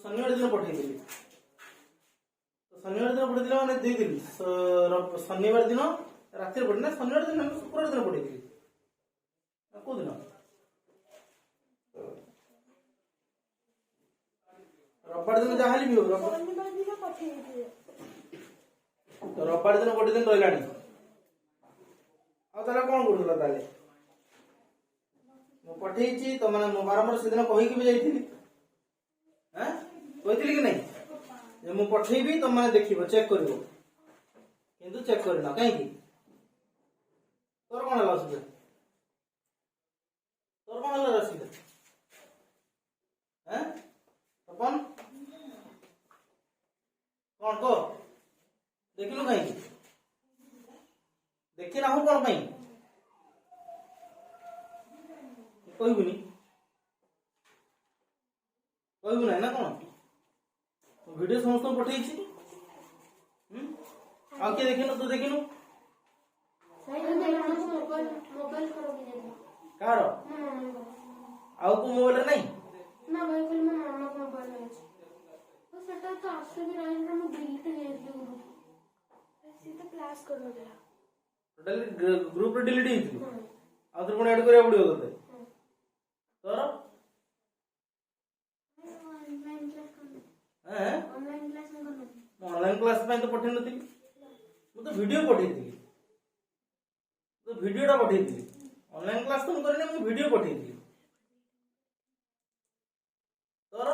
शनिवार दिन पठेइली तो शनिवार दिन पठेइली माने 2 दिन शनिवार दिन राति पठे ना शनिवार दिन शुक्रवार दिन पठेइली को दिन रविवार दिन जहाँ भी हो रविवार दिन गोटे दिन रही आगे कौन करूला ताले मु पठेइची तो माने मु बारंबार से दिन कहि के भी जाइथिली हैं कहिथिली कि नहीं जे मु पठेइबी तो माने देखिबो चेक करिवो किंतु चेक करना काहे की तोर कोन हला असुविधा तोर कोन हला असुविधा हैं अपन कौन को देखिलु काहे की देखि ना हो कोन पई कहबुनी कहबु ना ना कोन वीडियो समस्त पठेइची आ के देखिनु तू देखिनु मोबाइल करो कार आउ को मोबाइल नहीं ना भाई फिर मैं मामा को मोबाइल है तो सेटा तो आसे भी नहीं ना मैं डिलीट कर दूं ऐसे तो क्लास करो जरा टोटली ग्रुप रे डिलीट हिथि आ तो कोन ऐड करिया पड़ियो तते तोर ऑनलाइन क्लास करना हैं ऑनलाइन क्लास में करना ऑनलाइन क्लास में तो पठे नथि मु तो वीडियो पठेइथि तो वीडियोटा पठेइथि ऑनलाइन क्लास तो करने मु वीडियो पठेइथि तोर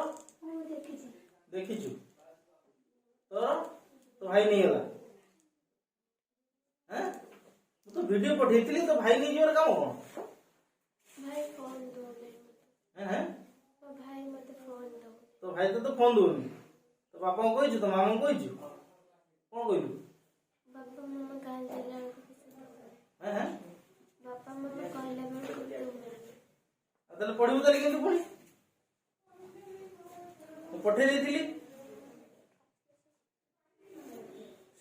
देखिछु तोर तो भाई नहीं होला हैं तो वीडियो पठेइथि तो भाई नहीं जोर काम कोन भाई फोन दो हैं तो भाई मत फोन दो तो भाई तो फोन दोनी तो पापा को कहिछु तो मामा को कहिछु कोन कहिलु बापा मामा गाल देला हैं बापा मामा कहले मैं को ताले पढिबु ताले केंतु पढी पठे देथिली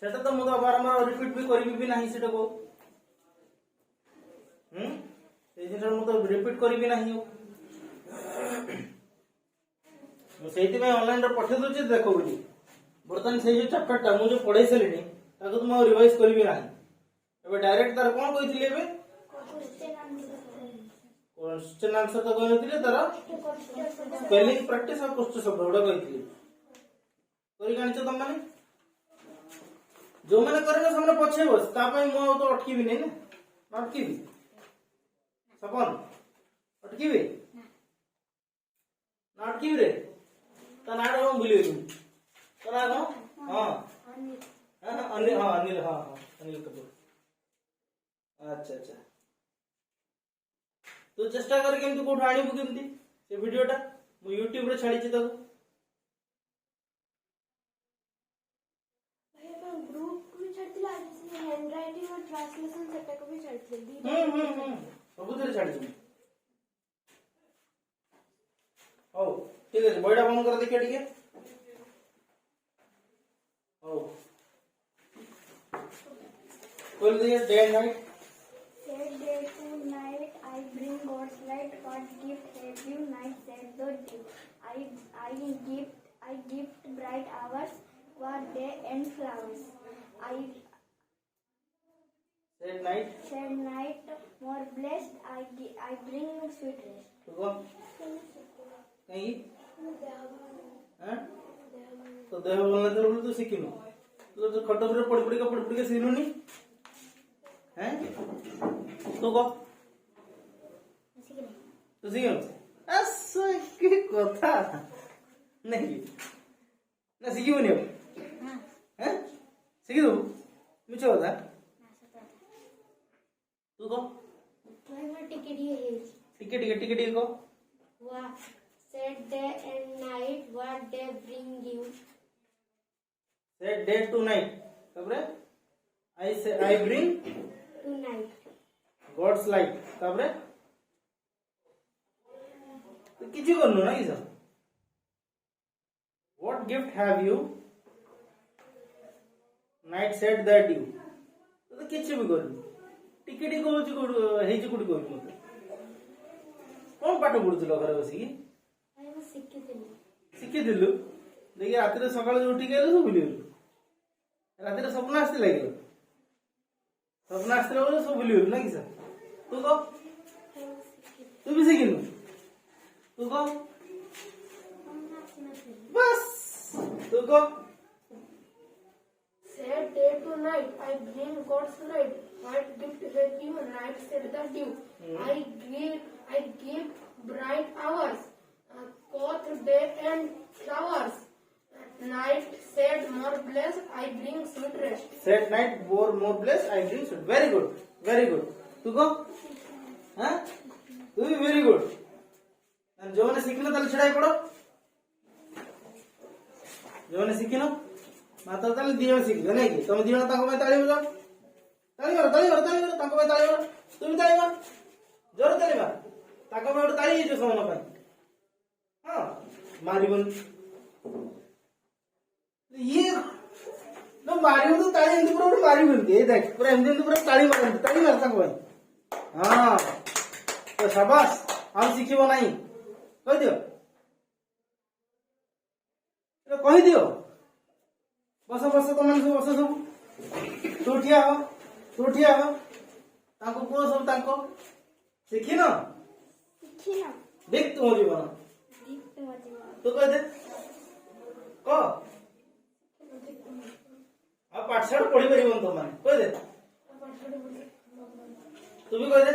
सेटा तो मु बारंबार रिपीट भी करिबि भी नाही सेटा को से जिन मु तो रिपीट करिबि नाही मु सेति में ऑनलाइन रे पठे दोछि देखो बुझी बर्तन से जो चैप्टर टा मु जो पढै सलिनी ताको तो मु रिवाइज करिबि नाही एबे डायरेक्ट तार कोन कहिथिले एबे क्वेश्चन आंसर तो कहि नथिले तार स्पेलिंग प्रैक्टिस और क्वेश्चन शब्द ओडा कहिथिले करि गानिछ तुम माने जो माने करे सामने पछे बस ता पई मु तो अटकी भी नहीं ना अटकी भी सपन अटकी भी ना अटकी भी रे ता नाड हम भूली गई तो ना को हां अनिल हां अनिल हां अनिल कपूर अच्छा अच्छा तो चेष्टा कर केमती कोठ आनिबु केमती से वीडियोटा मु YouTube रे छाडी छि ताको भाई अपन ग्रुप में छाड़तिला जैसे हैंड राइटिंग और ट्रांसलेशन सेटा को भी छाड़तिले सब थरे छाडी छि ओ ठीक है बॉयडा बंद कर देखिए ठीक है ओ बोल दिए day and night said day to night I bring God's light. What gift have you? Night said the dew. I gift bright hours. What day and flowers. I said night more blessed. I bring sweet rest. तो कहीं हैं तो देह बोलना तो बोल तो सीखिनो तो खट्टा फिर पड़ के सीखलुनी हैं तो को तो सीखिनो ऐसा की कथा नहीं ना सीखिबुनी हैं सीखि दो मिछ होता तू को भाई मैं टिकट को वाह said day and night. What day bring you? Said day to night. कबरे I bring To night. God's light. कबरे तो किसी को ना किसा What gift have you? Night said that you. तो किसी भी करूँ टिकट को है जो कुछ करूँ मत कौन पाठ पढ़ुथिल घर बसिकी शिखी शिखिथिलु देखिए रातिर सकाल उठी गए सब भूली गलु रातिर स्वप्न आसते लगे स्वप्न आसते बोले सब भूली गलु ना कि सर तू कह तू भी शिखिनु तू कह बस तू कह Said day to night, I bring God's light. What gift have you? Night said the dew. I give bright hours. Quoth day and flowers. Night said more blessed. I bring sweet rest. Said night more blessed. I drink sweet. Very good, very good. तू कह हाँ तू भी very good. जो मैंने सीखना ताले छड़ाई पड़ो जो मैंने सीखिनो मात्र ताले दियो सीख नहीं कि तुम दियो ना ताको में ताली बजाओ ताली मारो ताको में ताली मारो तुम भी ताली मार जोर ताली मार ताको में उड़ ताली जो सोना पाई हाँ मारी बन ये ना मारी बन तो ताली इंदु पूरा मारी बन ये देख पूरा इंदु पूरा ताली मार ताको भाई हाँ तो शाबाश हम सीखी वो नहीं कह दियो कह दियो बस बस तुम बस सब तू ठिया हो ताको को सब ताको सीखी ना देख तुम जीवन तू कह दे क अब पाठशाला पढ़ी परिबन तो माने कह दे तू भी कह दे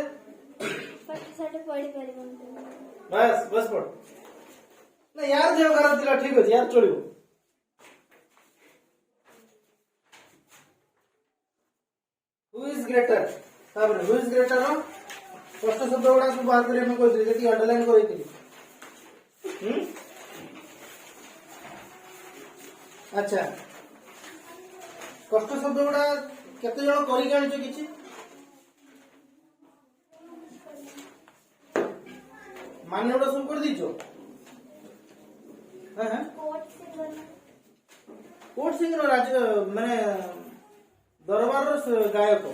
पाठशाला पढ़ी परिबन बस पढ़ ना यार जो खराब दिला ठीक अछि यार चलियो हु इज ग्रेटर तापर हु इज ग्रेटर नो कष्ट शब्द गुडा सब बाहर करे में कोइ जेति अंडरलाइन करितली अच्छा कष्ट शब्द गुडा केते जण करि गानिचो किछि माने उडा सब कर दीचो हां कोट सिंगर राज माने दरबार गायक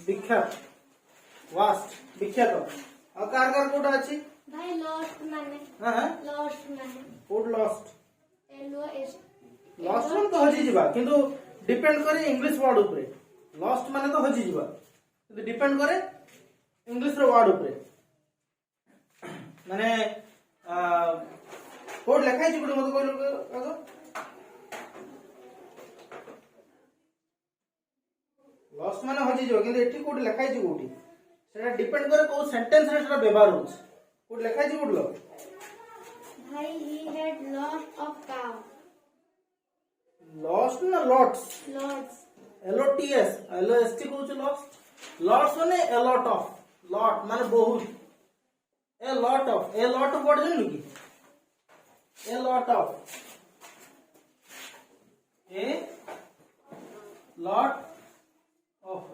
विख्यात वास्ट विख्यात और कार कोटा अछि भाई लॉस्ट माने हां लॉस्ट माने कोड लॉस्ट LOST लॉस्ट माने तो हजी जिबा किंतु डिपेंड करे इंग्लिश वर्ड ऊपर लॉस्ट माने तो हजी जिबा किंतु डिपेंड करे इंग्लिश रो वर्ड ऊपर माने कोड लिखाई छि गुड मत कहलो आगो लॉस्ट माने हजी जो किंतु एठी कोड लिखाई छि कोठी सेटा डिपेंड करे को सेंटेंस रे सेटा व्यवहार होछ कोड लिखाई छि गुड लो भाई he had lost of cow lost ना लॉट्स lots LOTS LOST कहू छि लॉस्ट लॉट्स माने a lot of लॉट माने बहुत a lot of वर्ड जन की a lot of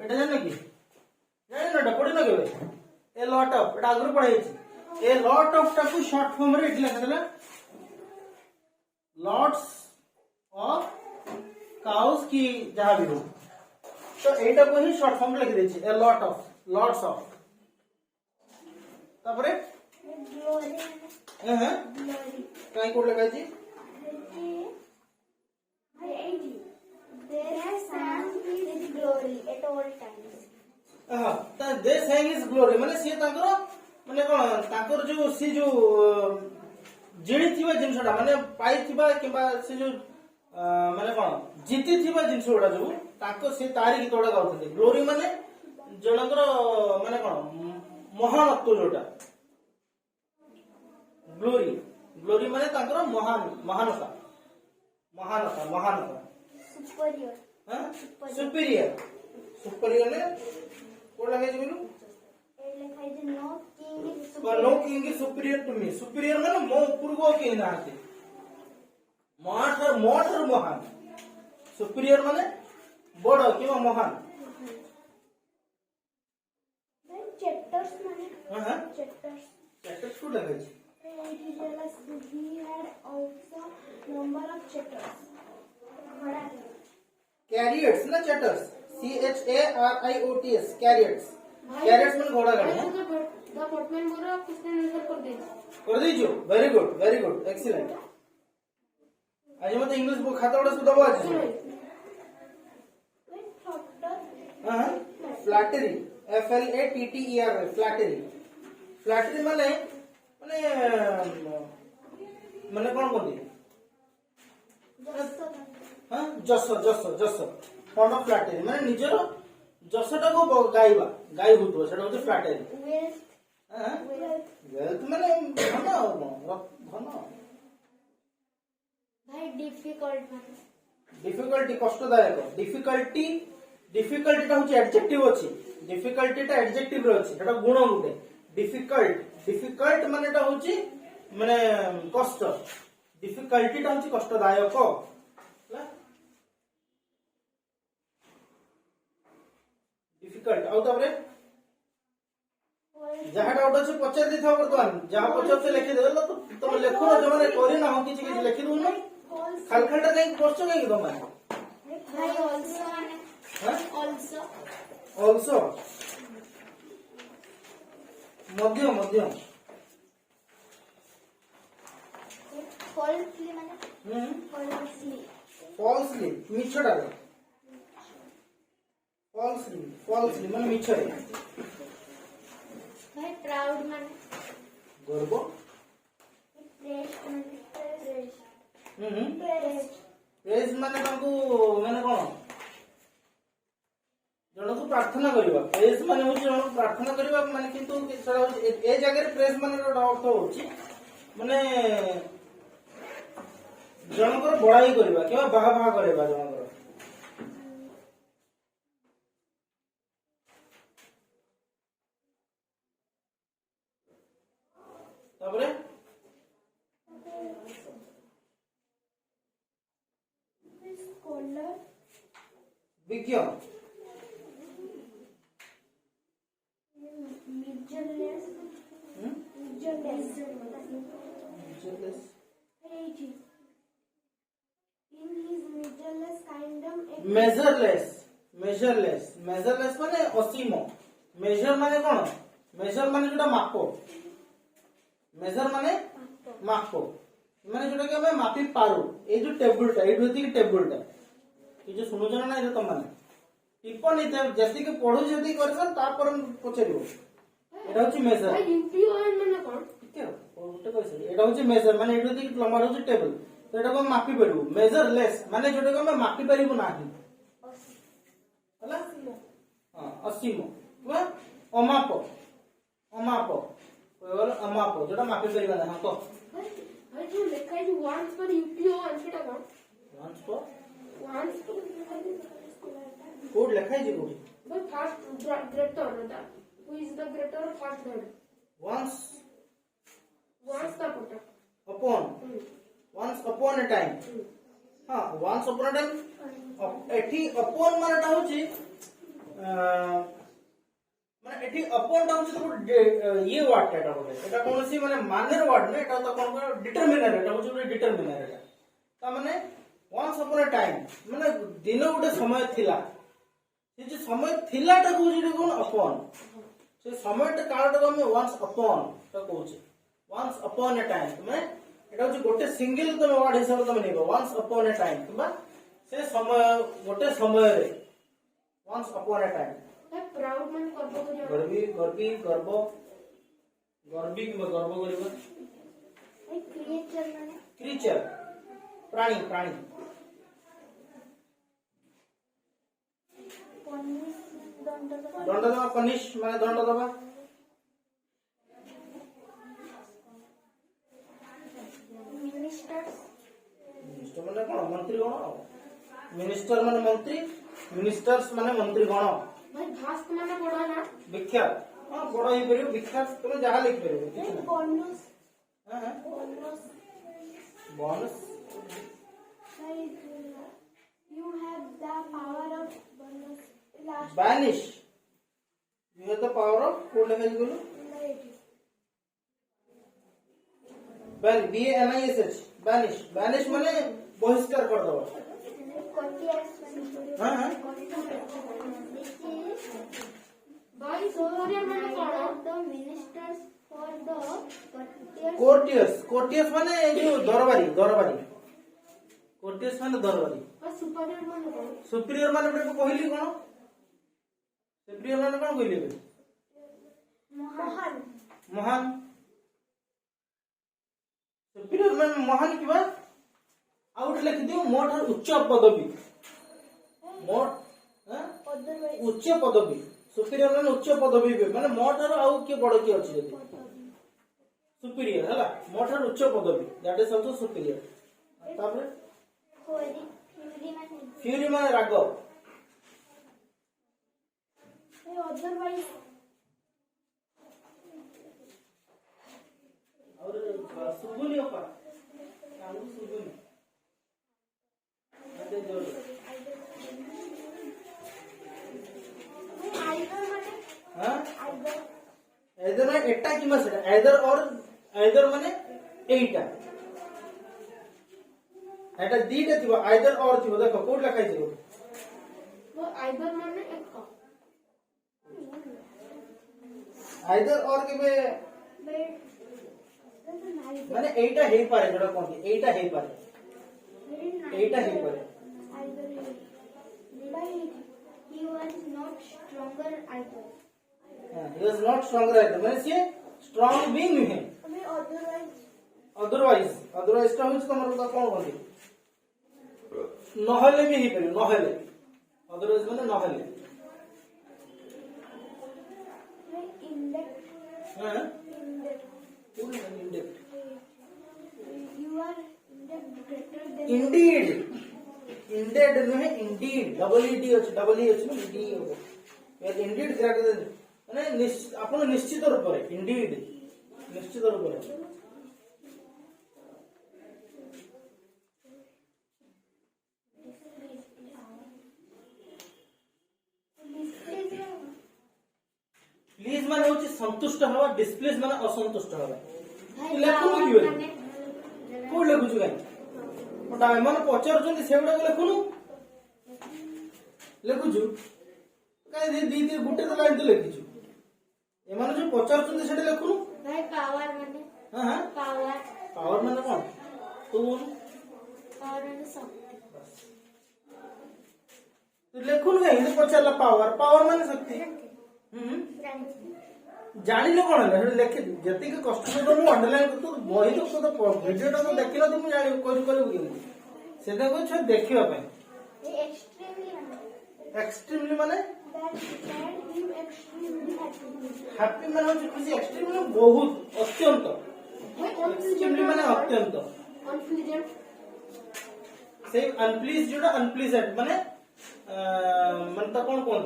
एटा जान की जान ना पढ़ी ना केबे a lot of एटा आगु पढ़ाई छि a lot of टाकू शॉर्ट फॉर्म रे इटला करला लॉट्स ऑफ काउस की जहां भी हो तो एटा को ही शॉर्ट फॉर्म लिख देछि a lot of lots of तापरे glory हां glory काई कोड लगाई छि There is sang his glory at all times. हां त दे सेइंग इज ग्लोरी माने से ताकर माने कोन ताकर जो से जो जिणी थिबा जिंसडा माने पाई थिबा किबा से जो माने कोन जीती थिबा जिंसडा जो ताको से तारी गीत ओडा गाउथले ग्लोरी माने जनकर माने कोन महानत्व जोटा ग्लोरी माने ताकर महानता Superior. हां सुपीरियर ने कोड लगाई बोलू no king is superior to me superior माने मो पूर्व के नाते मोटर महान सुपीरियर माने बड़ किबा महान Chapters माने हां chapters को लगाई he had also number of chapters. कैरियट्स ना चैटर्स CHARIOTS कैरियट्स कैरेट्स में घोड़ा गाड़ी है द पोर्टमैन बोल रहा किसने आंसर कर दीजियो वेरी गुड एक्सीलेंट आज मत इंग्लिश बुक खाता बड़ा सुधा आज हां फ्लैटरी FLATTER फ्लैटरी माने माने कौन बोलती हां जस फॉर्म ऑफ फ्लैटरी माने निजर जसटा को गाई होतो सेटा होते फ्लैटरी हां वेल्थ माने धन भाई डिफिकल्ट डिफिकल्टी कष्टदायक डिफिकल्टी टा होची एडजेक्टिव अछि डिफिकल्टी टा एडजेक्टिव रे अछि एटा गुण गुटे डिफिकल्ट माने टा होची माने कष्ट डिफिकल्टी टा होची कष्टदायक ହେଲା डिफिकल्ट आउ तबरे जहाँ डाउट अछि पचार दी था वर्तमान जहाँ पचार से लिखि देला तो तुम लेखो ना जो माने कोरी ना हो किछि लिखि दउ ना खालखालटा कहीं पोस्ट कहीं तुम भाई आल्सो हां आल्सो मध्य फॉल्सली माने फॉल्सली मिछड़ा फॉल्सली माने मिछड़े भाई प्राउड माने गर्व प्रेस्ट माने प्रेज माने तांको माने कोन जनकु प्रार्थना करबा प्रेज माने होची जनकु प्रार्थना करबा माने किंतु सेरा ए जगह रे प्रेज माने रो अर्थ होची माने जनकर बड़ाई करबा किबा बाहा करबा जनकर तापरे स्कॉलर विज्ञ मिजरलेस in his measureless kingdom measureless माने असीम मेजर माने कोन मेजर माने जोटा मापो मेजर माने मापो माने जोटा के हमें मापी पारू ए जो टेबल टा एठो थी टेबल टा कि जो सुनो जना ना तो माने टिप्पणी जैसे कि पढो जदी करसन तापर पछरियो एटा होची मेजर भाई यूपीआई माने कोन ठीक है ओटे कहै एटा होची मेजर माने एठो थी लंबा होची टेबल तो एटा को मापी परिबो मेजरलेस माने जोटा को हमें मापी परिबो नाही हला हां असीम वा अमाप अमाप जोटा मापी परिबा ना हां तो भाई जो लिखा है वंस पर यूपीआई सेटा कोन वंस पर वंस कोड लिखा है जी कोड भाई फर्स्ट ग्रेटर होता who is the greater first word once once the पोटा once upon a time हाँ once upon a time एठी upon माने टा होची माने एठी upon टा होची तो ये वर्ड टा होते एटा कोनसी माने मानर वर्ड ने एटा तो कोन डिटरमिनर एटा होची डिटरमिनर एटा ता माने once upon a time माने दिन गोटे समय थिला से जे समय थिला टा होची कोन upon से समय टा काल टा हम once upon टा कहूची once upon a time माने एटा होची गोटे सिंगल तो वर्ड हिसाब तो नेबो once upon a time किबा से समय गोटे समय रे once upon a time भाई प्राउड माने गर्व करिया गर्वी गर्वी किबा गर्व करबा भाई क्रिएचर माने क्रीचर प्राणी पनिश दंड दबा पनिश माने दंड दबा मिनिस्टर माने कोन मंत्री गण मिनिस्टर माने मंत्री मिनिस्टर्स माने मंत्री गण भाई भास्त माने बड़ा ना विख्यात हां बड़ा ही परियो विख्यात तुम जहां लिख परियो किछ ना बोनस हां बोनस भाई you have the power of bonus last banish you have the power of code लगा बोलो banish माने बहिष्कार कर दो हां भाई superior माने कौन? The ministers for the courtiers. Courteous माने ए जो दरबारी कोर्टियस माने दरबारी भाई superior माने कौन? सुपीरियर माने बेटा कहली कोन सुपीरियर माने कोन कहली महान. महान सुपीरियर माने महान किबा आउट लिख दियो मोठ उच्च पदवी मोठ Otherwise. उच्च पदवी सुपीरियर माने उच्च पदवी माने मोठ आउ के बड़ के अछि जदी सुपीरियर हला मोठ उच्च पदवी दैट इज आल्सो सुपीरियर तापर Fury man. फ्यूरी माने राग Otherwise. और सुगुनी अपा कालू सुगुनी अते जोर Either माने. हां Either. आइदर माने एटा किमा सेटा आइदर माने एटा एटा दीटा थिबो आइदर और थिबो देखो कोड लिखा थिबो वो either माने एक का आइदर और केबे माने एटा हेई पारे जडा कोन एटा हेई पारे एटा हेई पारे He was not stronger either. He was not stronger either माने से स्ट्रांग भी नुहे Otherwise. अदरवाइज का होछ तमर का कोन बोली नहले भी हेई पारे नहले अदरवाइज माने नहले Index. हां Index. पूर्ण इंडेक्ट You are index greater than. Indeed ended नुहे इंडीड डबल ईडी अछि डबल ई अछि ईडी हो या इंडीड ग्रेटर देन माने आपण निश्चित रूप रे इंडीड निश्चित रूप रे प्लीज माने होची संतुष्ट हवा डिस्प्लेस माने असंतुष्ट हवा तू लेखुनु कि बे कोड लेखुछु काई मोटा एମାନେ ପଚାରୁଛନ୍ତି ସେଗୁଡା ଲେଖୁनु ଲେଖୁଛୁ କାଇ ଦି ଗୋଟେ ତ ଲାଇନ ତ ଲେଖିଛୁ ଏମାନେ ଯୋଉ ପଚାରୁଛନ୍ତି ସେଟା ଲେଖୁनु By power माने. हां हां Power. पावर माने कोन तू बोल Power and शक्ति. तू लेखुनु काई हिंदी पचारला पावर पावर माने शक्ति जानिले कोन है लेखि जति के कस्टमर को अंडरलाइन तू बही तो वीडियो तो देखिलो तू जानि कोइ करबु कि सेदा को छ देखिबा पय Extremely happy. एक्सट्रीमली माने That him extremely happy. Happy माने होची खुशी एक्सट्रीमली बहुत अत्यंत एक्सट्रीमली माने अत्यंत unpleasant से अनप्लीज जोड़ा अनप्लीजेंट माने मन त कोन कोन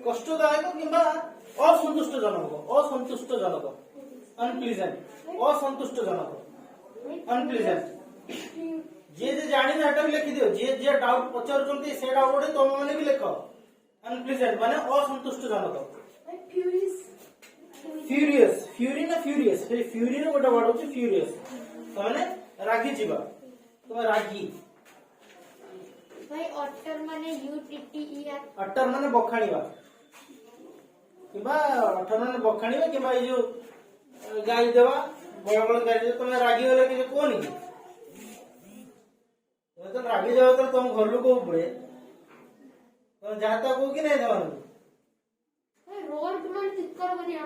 कष्टदायक किंबा असंतुष्टजनक अनप्लीजेंट असंतुष्टजनक अनप्लीजेंट जे जानि नाटा भी लिखि दियो जे डाउट पचारुचंती से डाउट तुम माने भी लिखो अनप्लीजेंट माने असंतुष्टजनक Furious. फ्यूरियस फ्यूरी ना फ्यूरियस फिर फ्यूरी रो गोटा वर्ड होची फ्यूरियस माने रागी जीवा तो रागी By utter माने UTTER. अटर माने बखाणीवा किबा अटर माने बखाणीवा किबा ए जो गाई देवा बड़ बड़ गाई दे तुम रागी वाले के कोन की तो रागी जाओ तो तुम घर लोग को पड़े तो जाता को कि नहीं देवान रोड माने चित्कार करिया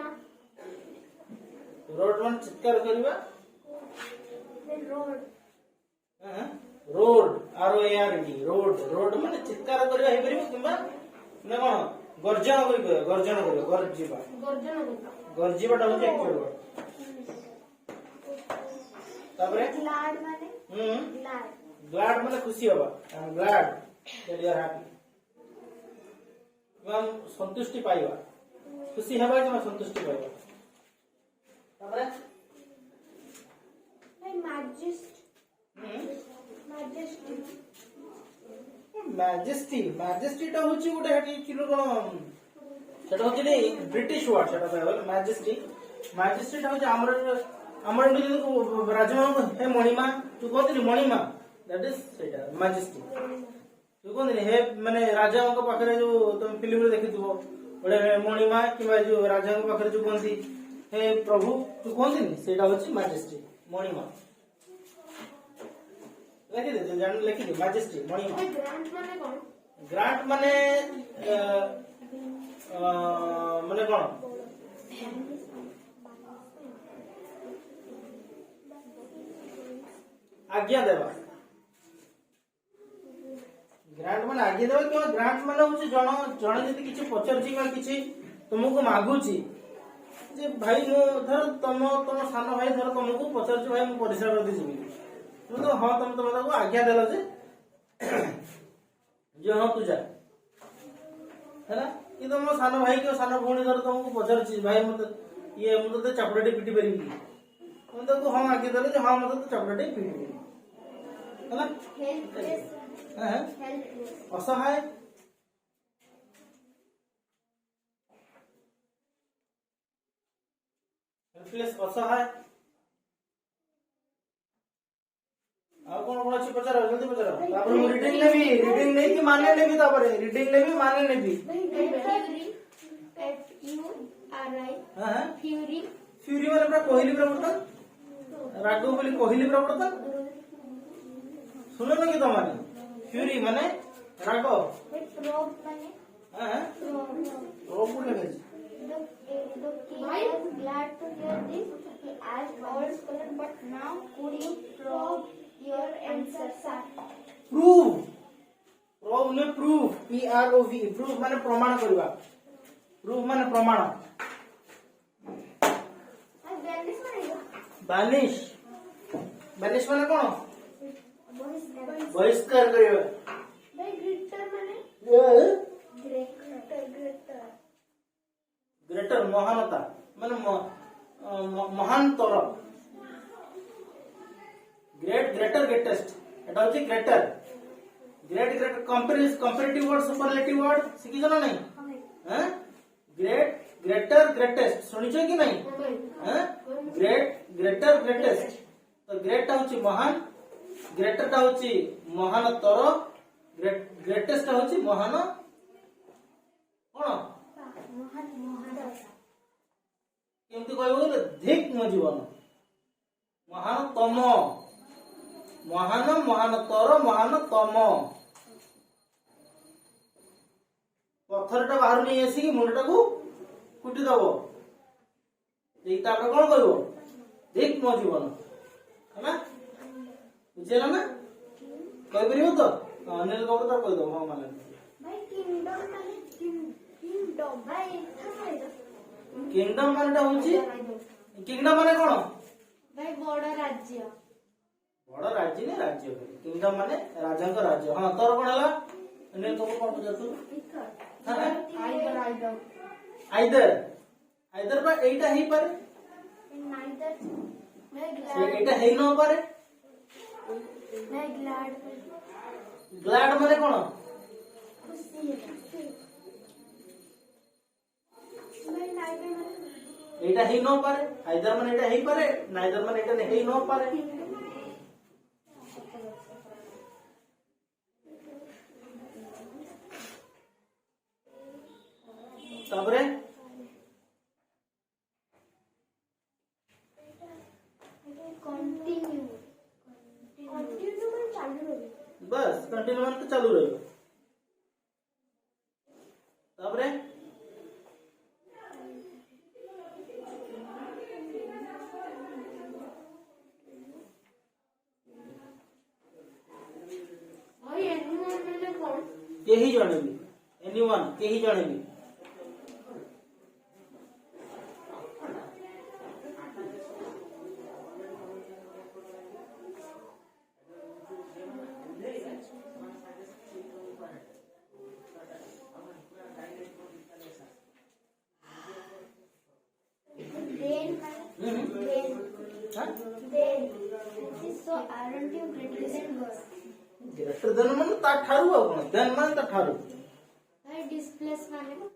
रोड मान चित्कार करबा Then road. Road R O A R D road road माने चित्कार करबा हे परिबो किबा ना कोन गर्जन करबा गर्जीबा गर्जन होता गर्जीबाटा होचे एक्चुअल वर्ड तापरे Glad माने. Glad. ग्लैड माने खुशी होबा I am glad that you are happy हम संतुष्टि पाइबा खुशी हेबा कि संतुष्टि पाइबा तापरे By majesty. Majesty. मैजेस्टी टा होची गोटे हेटी किलो कोन सेटा होची नै ब्रिटिश वर्ड सेटा कहबा मैजेस्टी टा होची हमर राजमान हे मणिमा तू कहती मणिमा दैट इज सेटा मैजेस्टी जो कहते हे माने राजा पाखे जो तुम फिल्म देखी गोटे मणिमा कि जो राजा पाखे जो कहती हे प्रभु जो कहती से मैजेस्टी मणिमा लिखिदे जान लिखिदे मैजेस्टी मणिमा ग्रांट माने माने कौन आज्ञा देवा ग्रांट माने आज्ञा देवा कि ग्रांट माने होची जण जति किछि पचरछि बा किछि तुमको मागुछि जे भाई मो धर तम सान भाई धर तुमको पचरछि भाई मो परिश्रम कर दिछि तुम तो हां तुम को आज्ञा देला जे हां तू जा है ना कि तुम सान भाई के सान भौणी धर तुमको पचरछि भाई मते ये मु तो चापड़े पिटी परिबी हम तो हां आज्ञा देले जे हां मते तो चापड़े पिटी है ना असहाय हेल्पलेस असहाय ଆଉ କଣ କଣ ଅଛି ପଚାର ଜଲ୍ଦି ପଚାର ତାପରେ ମୁଁ ରିଡିଂ ନେବି କି ମାନେ ନେବି ତାପରେ ରିଡିଂ ନେବି ମାନେ ନେବି फ्यूरी ମାନେ ପୁରା କହିଲି ପୁରା ବର୍ତ୍ତମାନ ରାଗ ବୋଲି କହିଲି ପୁରା ବର୍ତ୍ତମାନ सुनो ना कि तुम्हारी फ्यूरी माने राग प्रोब को लगे The king was glad to hear this. He asked all scholars, but now could you prove your answer, sir? Prove ने प्रूव PROV प्रूव माने प्रमाण करबा प्रूव माने प्रमाण बानिश बानिश माने कोन बहिष्कार करबा ग्रेटर माने ग्रेटर महानता माने महानतर ग्रेटर ग्रेटेस्ट एटा होची greater great comparative word superlative word सिखि जनो नहीं हैं ग्रेटर ग्रेटेस्ट सुनिछो कि नहीं हैं ग्रेटर ग्रेटेस्ट तो ग्रेट होची महान ग्रेटर टा होची महानतर ग्रेटेस्ट टा होची महान कोन केमती कहबो धिक मो जीवन महानतम महानतर महानतम पत्थरटा बाहर नहीं आसी कि मुंडटा को कुटी दबो एटा आपण कोन कहबो धिक मो जीवन है ना बुझेला ना कहि परिबो तो अनिल को तो कहि दो हां माने भाई किंगडम माने किंगडम भाई किंगडम माने ता होची किंगडम माने कोन भाई बड़ राज्य ने राज्य किंगडम माने राजा का राज्य हां तोर कोन हला अनिल को कोन बुझातु आइदर बा एटा ही पारे एटा हे न पारे ग्लैड माने कोन एटा ही न पारे आइदर माने एटा ही पारे नाइदर माने एटा नहीं न पारे तबरे बस कंटिन्यू तो चालू रहेगा तबरे केही जणेबी एनीवन केही जणेबी ग्रेटर देन मन ता ठारू आ कोन देन मन ता ठारू डिस्प्लेस माने